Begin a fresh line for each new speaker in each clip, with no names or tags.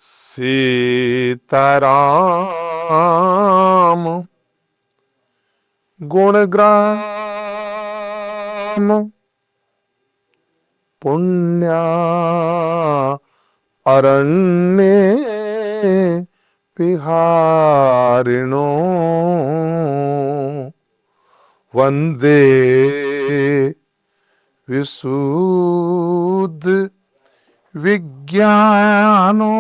सीताराम गुणग्राम पुण्या अरण्ये विहारिणो वंदे विशुद्ध विज्ञानो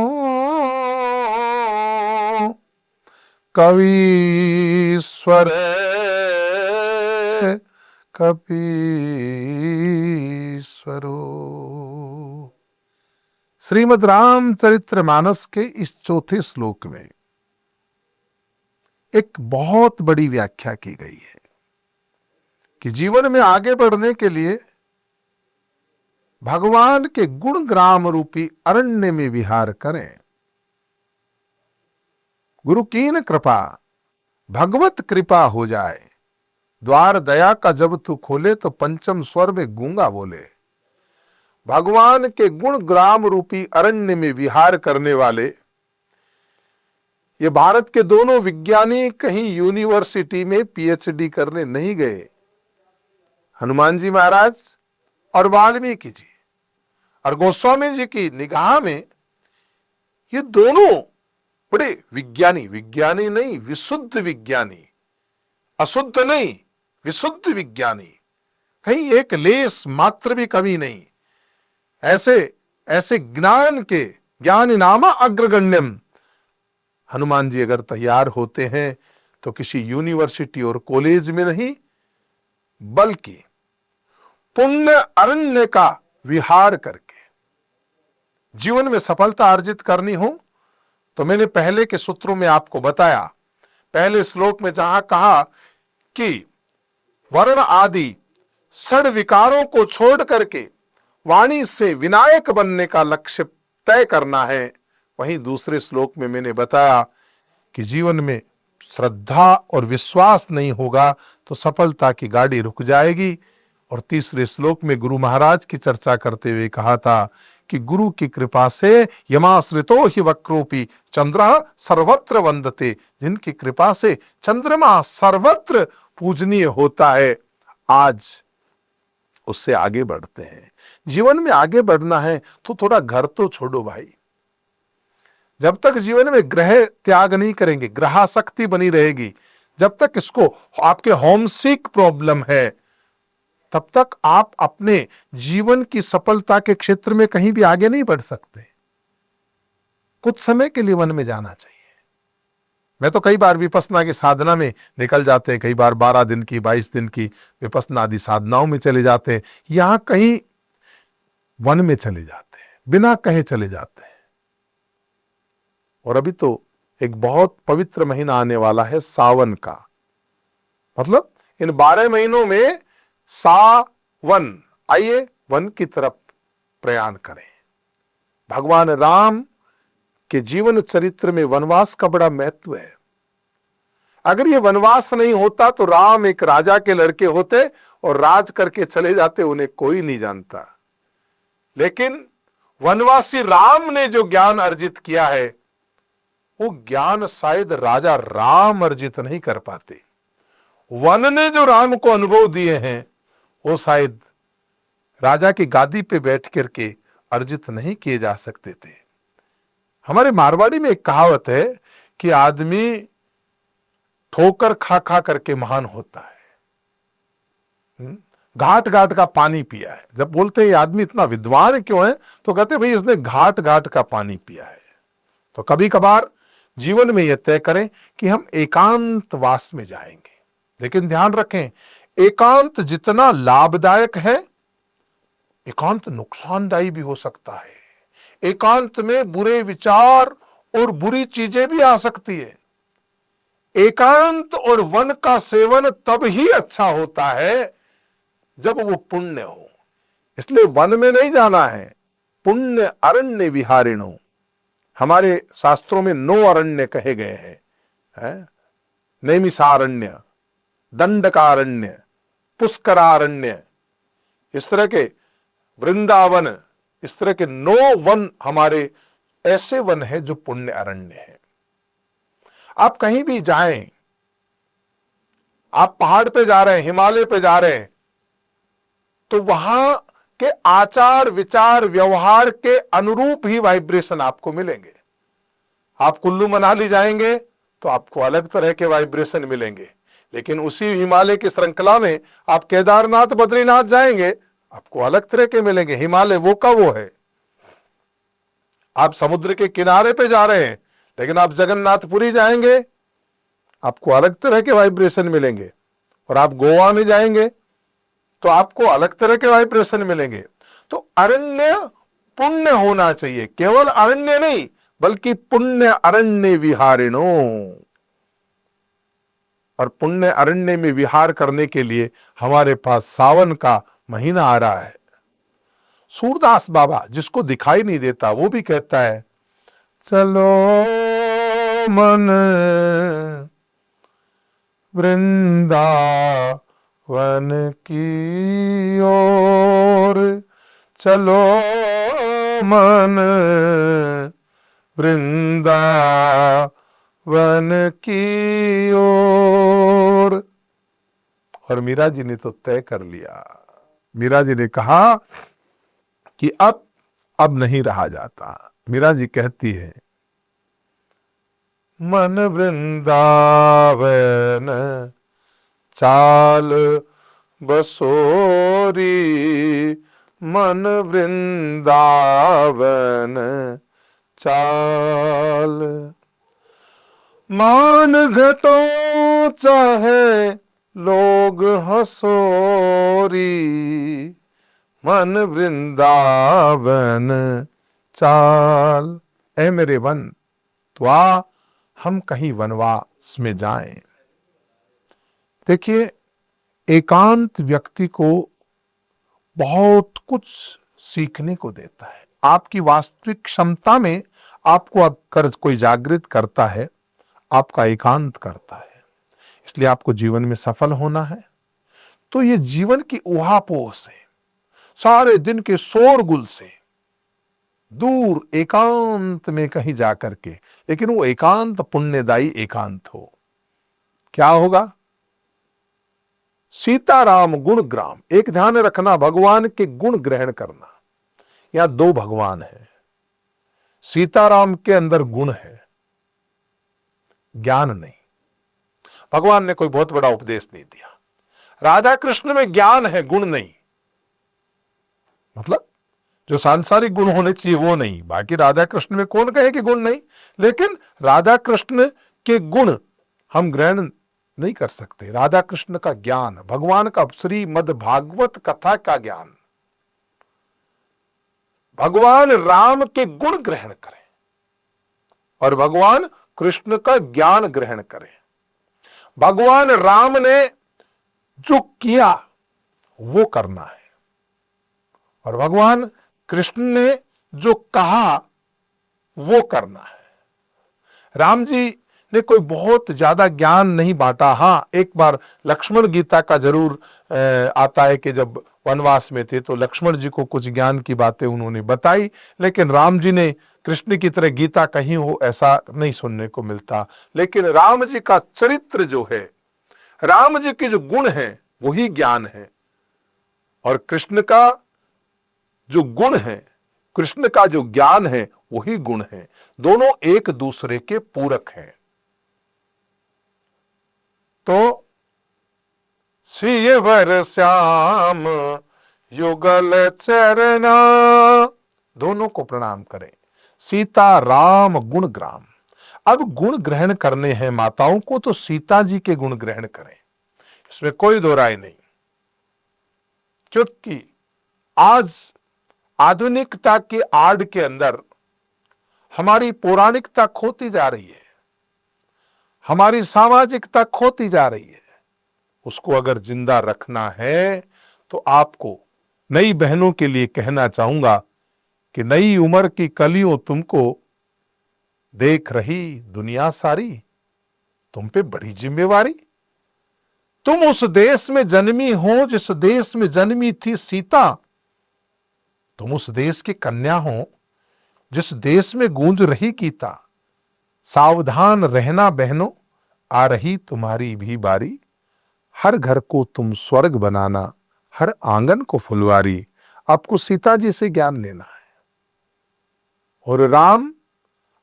कवीश्वर कपीश्वरो। श्रीमद् रामचरितमानस के इस चौथे श्लोक में एक बहुत बड़ी व्याख्या की गई है कि जीवन में आगे बढ़ने के लिए भगवान के गुण ग्राम रूपी अरण्य में विहार करें। गुरु कीन कृपा, भगवत कृपा हो जाए। द्वार दया का जब तू खोले तो पंचम स्वर में गूंगा बोले। भगवान के गुण ग्राम रूपी अरण्य में विहार करने वाले ये भारत के दोनों विज्ञानी कहीं यूनिवर्सिटी में पीएचडी करने नहीं गए। हनुमान जी महाराज और वाल्मीकि जी और गोस्वामी जी की निगाह में ये दोनों बड़े विज्ञानी, विज्ञानी नहीं विशुद्ध विज्ञानी, अशुद्ध नहीं विशुद्ध विज्ञानी, कहीं एक लेस मात्र भी कमी नहीं। ऐसे ज्ञान के ज्ञान नामा अग्रगण्यम हनुमान जी अगर तैयार होते हैं तो किसी यूनिवर्सिटी और कॉलेज में नहीं, बल्कि पुण्य अरण्य का विहार करके जीवन में सफलता अर्जित करनी हो तो मैंने पहले के सूत्रों में आपको बताया। पहले श्लोक में जहां कहा कि वर्ण आदि षड विकारों को छोड़ करके वाणी से विनायक बनने का लक्ष्य तय करना है, वहीं दूसरे श्लोक में मैंने बताया कि जीवन में श्रद्धा और विश्वास नहीं होगा तो सफलता की गाड़ी रुक जाएगी। और तीसरे श्लोक में गुरु महाराज की चर्चा करते हुए कहा था कि गुरु की कृपा से यमाश्रितो हि वक्रोपि चंद्रः सर्वत्र वंदते। जिनकी कृपा से चंद्रमा सर्वत्र पूजनीय होता है, आज उससे आगे बढ़ते हैं। जीवन में आगे बढ़ना है तो थोड़ा घर तो छोड़ो भाई। जब तक जीवन में ग्रह त्याग नहीं करेंगे, ग्रहाशक्ति बनी रहेगी, जब तक इसको आपके होमसिक प्रॉब्लम है, तब तक आप अपने जीवन की सफलता के क्षेत्र में कहीं भी आगे नहीं बढ़ सकते। कुछ समय के लिए वन में जाना चाहिए। मैं तो कई बार विपස්සना की साधना में निकल जाते हैं, कई बार 12 दिन की 22 दिन की विपස්සना आदि साधनाओं में चले जाते हैं, यहां कहीं वन में चले जाते हैं, बिना कहे चले जाते हैं। और अभी तो एक बहुत पवित्र महीना आने वाला है सावन का, मतलब इन 12 महीनों में सावन, आइए वन की तरफ प्रयाण करें। भगवान राम के जीवन चरित्र में वनवास का बड़ा महत्व है। अगर ये वनवास नहीं होता तो राम एक राजा के लड़के होते और राज करके चले जाते, उन्हें कोई नहीं जानता। लेकिन वनवासी राम ने जो ज्ञान अर्जित किया है वो ज्ञान शायद राजा राम अर्जित नहीं कर पाते। वन ने जो राम को अनुभव दिए हैं वो शायद राजा की गादी पे बैठ करके अर्जित नहीं किए जा सकते थे। हमारे मारवाड़ी में एक कहावत है कि आदमी ठोकर खा खा करके महान होता है। घाट घाट का पानी पिया है। जब बोलते हैं ये आदमी इतना विद्वान क्यों है, तो कहते भाई इसने घाट घाट का पानी पिया है। तो कभी कभार जीवन में यह तय करें कि हम एकांत वास में जाएंगे, लेकिन ध्यान रखें एकांत जितना लाभदायक है, एकांत नुकसानदायी भी हो सकता है। एकांत में बुरे विचार और बुरी चीजें भी आ सकती है। एकांत और वन का सेवन तब ही अच्छा होता है जब वो पुण्य हो। इसलिए वन में नहीं जाना है, पुण्य अरण्य विहारिणो। हमारे शास्त्रों में 9 अरण्य कहे गए हैं, नैमिषारण्य, दंडकारण्य, पुष्करारण्य, इस तरह के वृंदावन, इस तरह के 9 वन हमारे ऐसे वन है जो पुण्य अरण्य है। आप कहीं भी जाएं, आप पहाड़ पे जा रहे हैं, हिमालय पे जा रहे हैं, तो वहां के आचार विचार व्यवहार के अनुरूप ही वाइब्रेशन आपको मिलेंगे। आप कुल्लू मनाली जाएंगे तो आपको अलग तरह के वाइब्रेशन मिलेंगे, लेकिन उसी हिमालय की श्रृंखला में आप केदारनाथ बद्रीनाथ जाएंगे, आपको अलग तरह के मिलेंगे। हिमालय वो का वो है। आप समुद्र के किनारे पे जा रहे हैं, लेकिन आप जगन्नाथपुरी जाएंगे, आपको अलग तरह के वाइब्रेशन मिलेंगे। और आप गोवा में जाएंगे तो आपको अलग तरह के वाइब्रेशन मिलेंगे। तो अरण्य पुण्य होना चाहिए, केवल अरण्य नहीं बल्कि पुण्य अरण्य विहारिणो। और पुण्य अरण्य में विहार करने के लिए हमारे पास सावन का महीना आ रहा है। सूरदास बाबा, जिसको दिखाई नहीं देता, वो भी कहता है, चलो मन वृंदावन की ओर, चलो मन वृंदावन की ओर। और मीरा जी ने तो तय कर लिया। मीरा जी ने कहा कि अब नहीं रहा जाता। मीरा जी कहती है, मन वृंदावन चाल बसोरी, मन वृंदावन चाल, मान घटो चाहे लोग हंसोरी, मन वृंदावन चाल। ऐ मेरे वन, तो आ हम कहीं वनवास में जाएं। देखिए, एकांत व्यक्ति को बहुत कुछ सीखने को देता है। आपकी वास्तविक क्षमता में आपको अब कोई जागृत करता है, आपका एकांत करता है। इसलिए आपको जीवन में सफल होना है तो ये जीवन की उहापोह से, सारे दिन के शोरगुल से दूर एकांत में कहीं जाकर के, लेकिन वो एकांत पुण्यदायी एकांत हो। क्या होगा? सीताराम गुण ग्राम। एक ध्यान रखना, भगवान के गुण ग्रहण करना। यहां दो भगवान है। सीताराम के अंदर गुण है, ज्ञान नहीं। भगवान ने कोई बहुत बड़ा उपदेश नहीं दिया। राधा कृष्ण में ज्ञान है, गुण नहीं। मतलब जो सांसारिक गुण होने चाहिए वो नहीं। बाकी राधा कृष्ण में कौन कहे कि गुण नहीं, लेकिन राधा कृष्ण के गुण हम ग्रहण नहीं कर सकते। राधा कृष्ण का ज्ञान, भगवान का श्रीमद् भागवत कथा का ज्ञान, भगवान राम के गुण ग्रहण करें और भगवान कृष्ण का ज्ञान ग्रहण करें। भगवान राम ने जो किया वो करना है और भगवान कृष्ण ने जो कहा वो करना है। राम जी ने कोई बहुत ज्यादा ज्ञान नहीं बांटा। हाँ, एक बार लक्ष्मण गीता का जरूर आता है कि जब वनवास में थे तो लक्ष्मण जी को कुछ ज्ञान की बातें उन्होंने बताई, लेकिन राम जी ने कृष्ण की तरह गीता कहीं हो ऐसा नहीं सुनने को मिलता। लेकिन राम जी का चरित्र जो है, राम जी के जो गुण हैं वही ज्ञान है, और कृष्ण का जो गुण है, कृष्ण का जो ज्ञान है वही गुण है। दोनों एक दूसरे के पूरक हैं। तो श्री वर श्याम युगल चरना, दोनों को प्रणाम करें। सीता राम गुण ग्राम। अब गुण ग्रहण करने हैं माताओं को तो सीता जी के गुण ग्रहण करें, इसमें कोई दो राय नहीं। क्योंकि आज आधुनिकता के आड़ के अंदर हमारी पौराणिकता खोती जा रही है, हमारी सामाजिकता खोती जा रही है। उसको अगर जिंदा रखना है तो आपको नई बहनों के लिए कहना चाहूंगा कि नई उम्र की कलियों तुमको देख रही दुनिया सारी, तुम पे बड़ी जिम्मेवारी। तुम उस देश में जन्मी हो जिस देश में जन्मी थी सीता, तुम उस देश की कन्या हो जिस देश में गूंज रही गीता, सावधान रहना बहनों, आ रही तुम्हारी भी बारी, हर घर को तुम स्वर्ग बनाना, हर आंगन को फुलवारी। आपको सीता जी से ज्ञान लेना है। और राम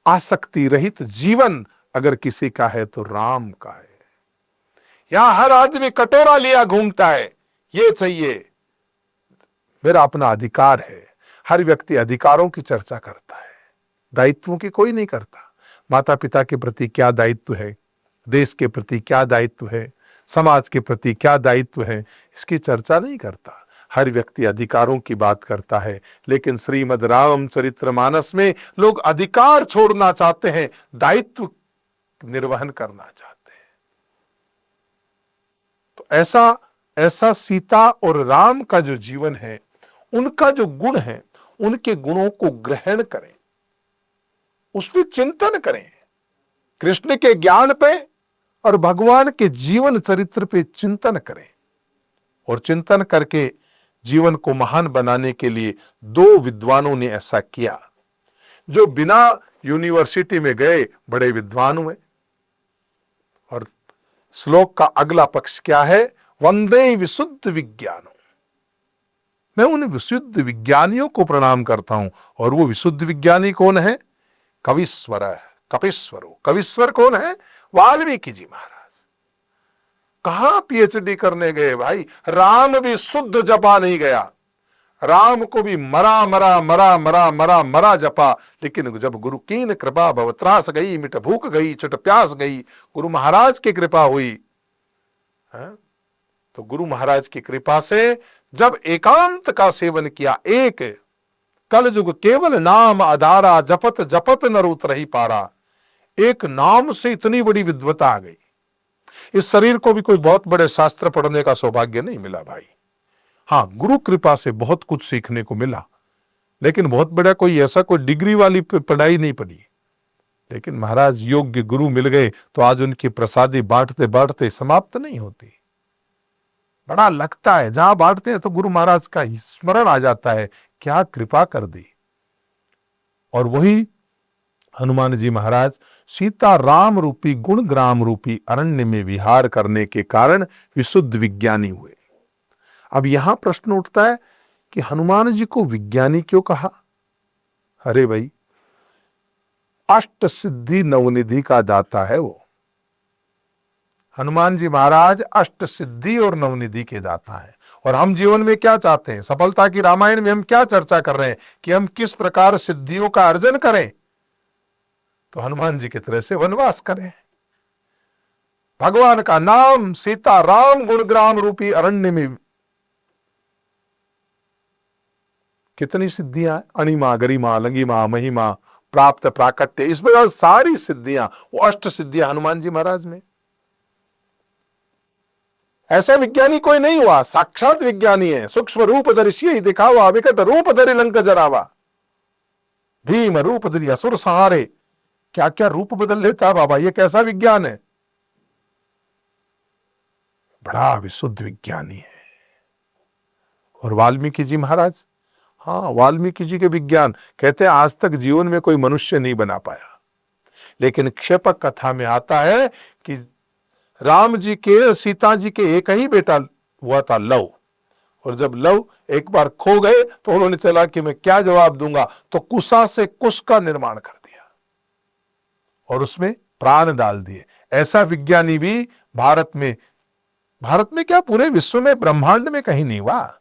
आसक्ति रहित जीवन अगर किसी का है तो राम का है। यहां हर आदमी कटोरा लिया घूमता है, ये चाहिए, मेरा अपना अधिकार है। हर व्यक्ति अधिकारों की चर्चा करता है, दायित्वों की कोई नहीं करता। माता पिता के प्रति क्या दायित्व है, देश के प्रति क्या दायित्व है, समाज के प्रति क्या दायित्व है, इसकी चर्चा नहीं करता। हर व्यक्ति अधिकारों की बात करता है। लेकिन श्रीमद् रामचरितमानस में लोग अधिकार छोड़ना चाहते हैं, दायित्व निर्वहन करना चाहते हैं। तो ऐसा सीता और राम का जो जीवन है, उनका जो गुण है, उनके गुणों को ग्रहण करें, उस पर चिंतन करें। कृष्ण के ज्ञान पे और भगवान के जीवन चरित्र पे चिंतन करें। और चिंतन करके जीवन को महान बनाने के लिए दो विद्वानों ने ऐसा किया, जो बिना यूनिवर्सिटी में गए बड़े विद्वान हुए। और श्लोक का अगला पक्ष क्या है? वंदे विशुद्ध विज्ञानों। मैं उन विशुद्ध विज्ञानियों को प्रणाम करता हूं। और वो विशुद्ध विज्ञानी कौन है? कविश्वर, कपिश्वरो। कविश्वर कौन है? वाल्मीकि जी महाराज। कहां पीएचडी करने गए भाई? राम भी शुद्ध जपा नहीं गया, राम को भी मरा मरा मरा मरा मरा मरा जपा। लेकिन जब गुरु कीन कृपा भव त्रास गई, मिट भूख गई चुट प्यास गई, गुरु महाराज की कृपा हुई है? तो गुरु महाराज की कृपा से जब एकांत का सेवन किया, एक कलयुग केवल नाम आधारा, जपत जपत न उतरहि पारा। एक नाम से इतनी बड़ी विद्वता आ गई। इस शरीर को भी कोई बहुत बड़े शास्त्र पढ़ने का सौभाग्य नहीं मिला भाई। हाँ, गुरु कृपा से बहुत कुछ सीखने को मिला, लेकिन बहुत बड़ा कोई ऐसा कोई डिग्री वाली पढ़ाई नहीं पढ़ी। लेकिन महाराज योग्य गुरु मिल गए तो आज उनकी प्रसादी बांटते बांटते समाप्त नहीं होती। बड़ा लगता है, जहां बांटते हैं तो गुरु महाराज का स्मरण आ जाता है, क्या कृपा कर दी। और वही हनुमान जी महाराज सीता राम रूपी गुण ग्राम रूपी अरण्य में विहार करने के कारण विशुद्ध विज्ञानी हुए। अब यहां प्रश्न उठता है कि हनुमान जी को विज्ञानी क्यों कहा? अरे भाई, अष्ट सिद्धि नवनिधि का दाता है वो। हनुमान जी महाराज अष्ट सिद्धि और नवनिधि के दाता हैं। और हम जीवन में क्या चाहते हैं? सफलता की रामायण में हम क्या चर्चा कर रहे हैं कि हम किस प्रकार सिद्धियों का अर्जन करें? तो हनुमान जी की तरह से वनवास करें, भगवान का नाम सीता राम गुणग्राम रूपी अरण्य में कितनी सिद्धियां, अणिमा गरिमा लंगिमा महिमा प्राप्त प्राकट्य, इस प्रकार सारी सिद्धियां, वो अष्ट सिद्धियां हनुमान जी महाराज में। ऐसा विज्ञानी कोई नहीं हुआ, साक्षात विज्ञानी है। सूक्ष्म रूप धरि दिखावा, विकट रूप धरि लंक जरावा, भीम रूप धरि असुर सहारे। क्या क्या रूप बदल लेता बाबा, ये कैसा विज्ञान है? बड़ा विशुद्ध विज्ञानी है। और वाल्मीकि जी महाराज, हाँ, वाल्मीकि जी के विज्ञान कहते हैं आज तक जीवन में कोई मनुष्य नहीं बना पाया। लेकिन क्षेपक कथा में आता है कि राम जी के सीता जी के एक ही बेटा हुआ था, लव। और जब लव एक बार खो गए तो उन्होंने चला कि मैं क्या जवाब दूंगा, तो कुशा से कुश का निर्माण कर दिया और उसमें प्राण डाल दिए। ऐसा विज्ञानी भी भारत में क्या पूरे विश्व में, ब्रह्मांड में कहीं नहीं हुआ।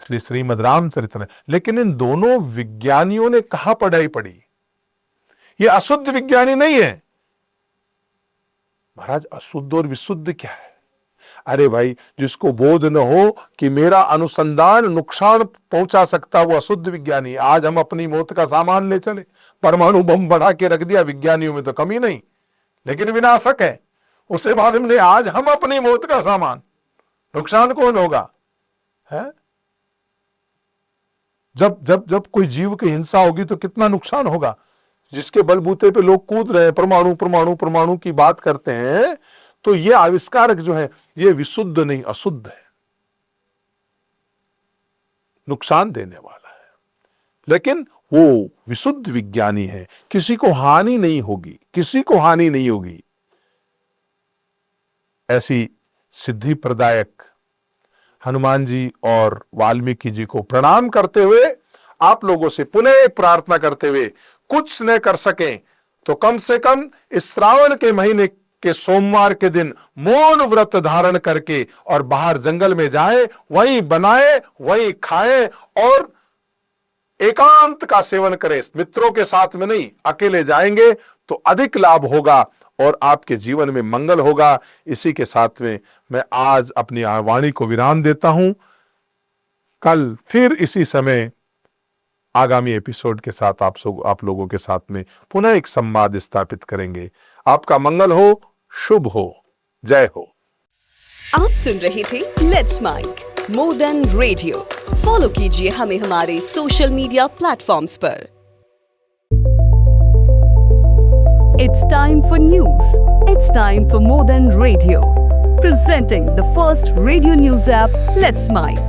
इसलिए श्रीमद् रामचरित्र। लेकिन इन दोनों विज्ञानियों ने कहां पढ़ाई पढ़ी? ये अशुद्ध विज्ञानी नहीं है महाराज। अशुद्ध और विशुद्ध क्या है? अरे भाई, जिसको बोध न हो कि मेरा अनुसंधान नुकसान पहुंचा सकता, वो अशुद्ध विज्ञानी। आज हम अपनी मौत का सामान ले चले, परमाणु बम बढ़ा के रख दिया, विज्ञानियों में तो कमी नहीं, लेकिन विनाशक है। उसे मालूम नहीं आज हम अपनी मौत का सामान, नुकसान कौन होगा? है जब कोई जीव की हिंसा होगी तो कितना नुकसान होगा। जिसके बलबूते पे लोग कूद रहे हैं, परमाणु परमाणु परमाणु की बात करते हैं, तो ये आविष्कारक जो है ये विशुद्ध नहीं, अशुद्ध है, नुकसान देने वाला है। लेकिन वो विशुद्ध विज्ञानी है, किसी को हानि नहीं होगी, किसी को हानि नहीं होगी। ऐसी सिद्धि प्रदायक हनुमान जी और वाल्मीकि जी को प्रणाम करते हुए, आप लोगों से पुनः एक प्रार्थना करते हुए, कुछ न कर सकें तो कम से कम इस श्रावण के महीने के सोमवार के दिन मौन व्रत धारण करके और बाहर जंगल में जाए, वहीं बनाए, वहीं खाए और एकांत का सेवन करें। मित्रों के साथ में नहीं, अकेले जाएंगे तो अधिक लाभ होगा और आपके जीवन में मंगल होगा। इसी के साथ में मैं आज अपनी वाणी को विराम देता हूं। कल फिर इसी समय आगामी एपिसोड के साथ आप लोगों के साथ में पुनः एक संवाद स्थापित करेंगे। आपका मंगल हो, शुभ हो, जय हो।
आप सुन रहे थे let's mike more than radio. Follow कीजिए हमें हमारे सोशल मीडिया प्लेटफॉर्म्स पर। It's time for news. It's time for More Than Radio. Presenting the first radio news app, Let's Mic.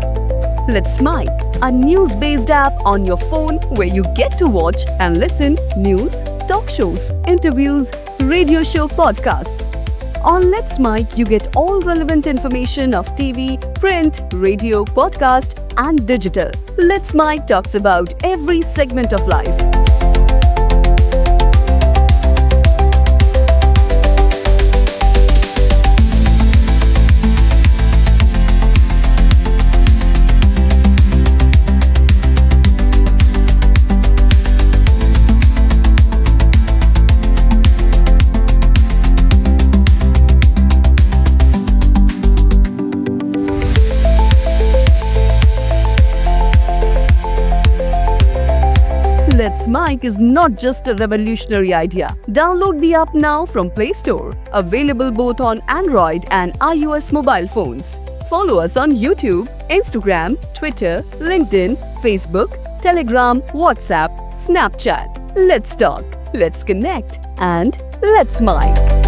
Let's Mic, a news-based app on your phone where you get to watch and listen news, talk shows, interviews, radio show podcasts. On Let's Mic, you get all relevant information of TV, print, radio, podcast, and digital. Let's Mic talks about every segment of life. Let's Mic is not just a revolutionary idea. Download the app now from Play Store. Available both on Android and iOS mobile phones. Follow us on YouTube, Instagram, Twitter, LinkedIn, Facebook, Telegram, WhatsApp, Snapchat. Let's talk, let's connect, and let's Mic.